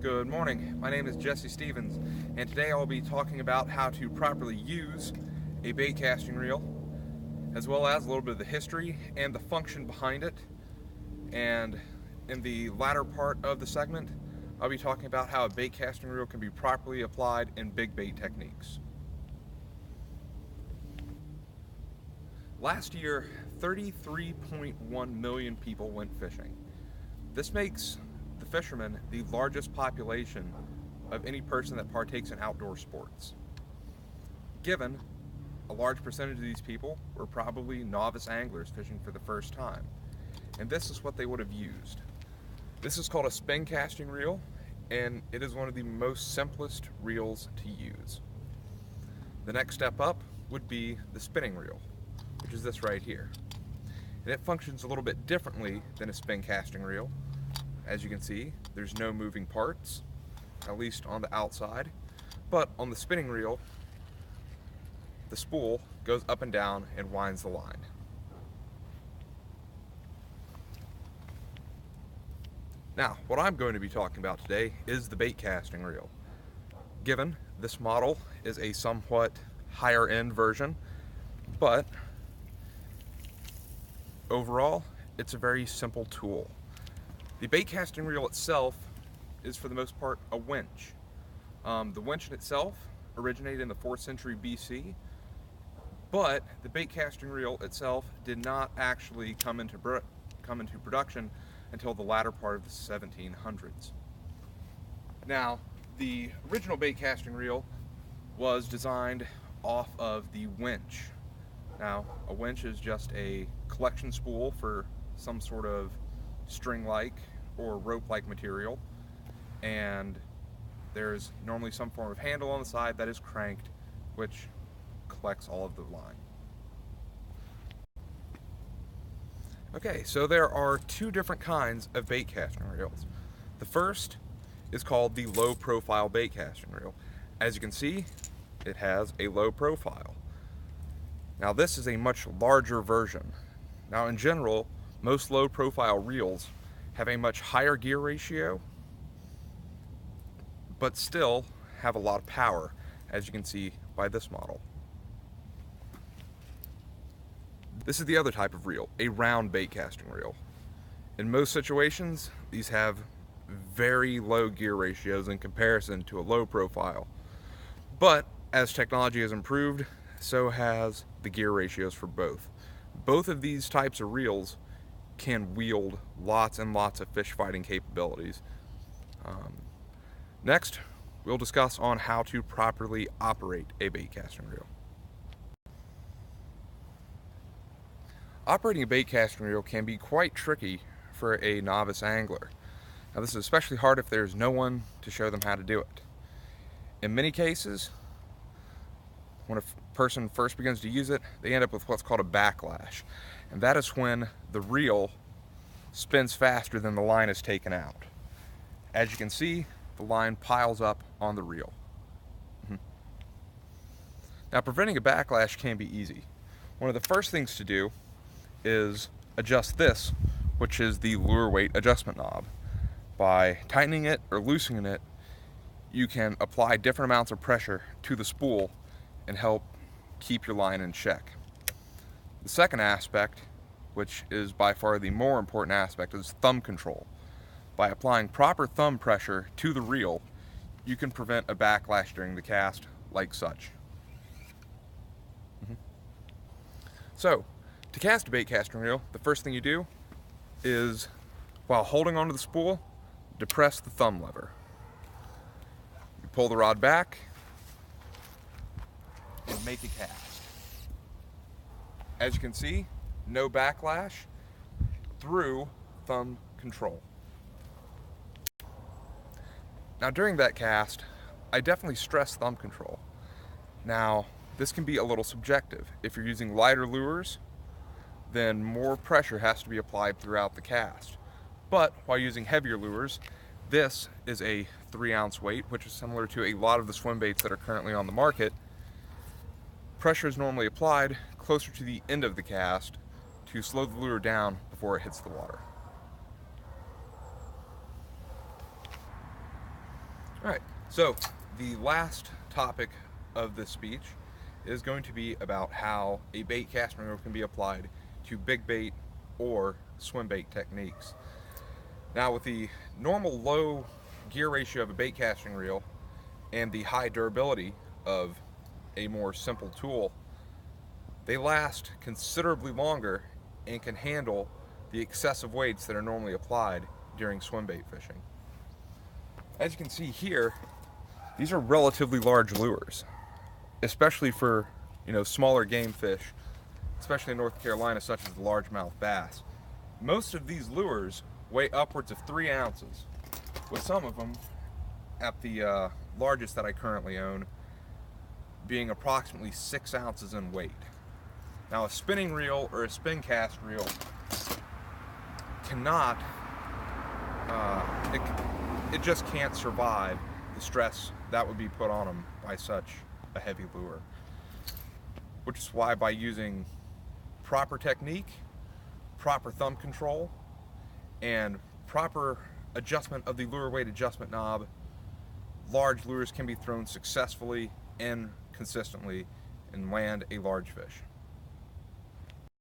Good morning. My name is Jesse Stevens, and today I'll be talking about how to properly use a bait casting reel, as well as a little bit of the history and the function behind it. And in the latter part of the segment, I'll be talking about how a bait casting reel can be properly applied in big bait techniques. Last year, 33.1 million people went fishing. This makes the fishermen the largest population of any person that partakes in outdoor sports. Given a large percentage of these people were probably novice anglers fishing for the first time, and this is what they would have used. This is called a spin casting reel, and it is one of the most simplest reels to use. The next step up would be the spinning reel, which is this right here. And it functions a little bit differently than a spin casting reel. As you can see, there's no moving parts, at least on the outside. But on the spinning reel, the spool goes up and down and winds the line. Now, what I'm going to be talking about today is the bait casting reel. Given this model is a somewhat higher end version, but overall, it's a very simple tool. The bait casting reel itself is for the most part a winch. The winch in itself originated in the 4th century BC, but the bait casting reel itself did not actually come into production until the latter part of the 1700s. Now, the original bait casting reel was designed off of the winch. Now, a winch is just a collection spool for some sort of string-like or rope-like material, and there's normally some form of handle on the side that is cranked, which collects all of the line. Okay, so there are two different kinds of bait casting reels. The first is called the low profile bait casting reel. As you can see, it has a low profile. Now this is a much larger version. Now in general, most low profile reels have a much higher gear ratio, but still have a lot of power, as you can see by this model. This is the other type of reel, a round bait casting reel. In most situations, these have very low gear ratios in comparison to a low profile. But as technology has improved, so has the gear ratios for both. Both of these types of reels can wield lots and lots of fish fighting capabilities. Next, we'll discuss on how to properly operate a bait casting reel. Operating a bait casting reel can be quite tricky for a novice angler. Now this is especially hard if there's no one to show them how to do it. In many cases, when a person first begins to use it, they end up with what's called a backlash. And that is when the reel spins faster than the line is taken out. As you can see, the line piles up on the reel. Now, preventing a backlash can be easy. One of the first things to do is adjust this, which is the lure weight adjustment knob. By tightening it or loosening it, you can apply different amounts of pressure to the spool and help keep your line in check. The second aspect, which is by far the more important aspect, is thumb control. By applying proper thumb pressure to the reel, you can prevent a backlash during the cast, like such. So, to cast a bait casting reel, the first thing you do is, while holding onto the spool, depress the thumb lever. You pull the rod back and make a cast. As you can see, no backlash through thumb control. Now during that cast, I definitely stress thumb control. Now, this can be a little subjective. If you're using lighter lures, then more pressure has to be applied throughout the cast. But while using heavier lures, this is a 3-ounce weight, which is similar to a lot of the swim baits that are currently on the market. Pressure is normally applied closer to the end of the cast to slow the lure down before it hits the water. All right, so the last topic of this speech is going to be about how a bait casting reel can be applied to big bait or swim bait techniques. Now, with the normal low gear ratio of a bait casting reel and the high durability of a more simple tool, they last considerably longer and can handle the excessive weights that are normally applied during swim bait fishing. As you can see here, these are relatively large lures, especially for smaller game fish, especially in North Carolina, such as the largemouth bass. Most of these lures weigh upwards of 3 ounces, with some of them at the largest that I currently own being approximately 6 ounces in weight. Now, a spinning reel or a spin cast reel cannot, it just can't survive the stress that would be put on them by such a heavy lure. Which is why, by using proper technique, proper thumb control, and proper adjustment of the lure weight adjustment knob, large lures can be thrown successfully and consistently and land a large fish.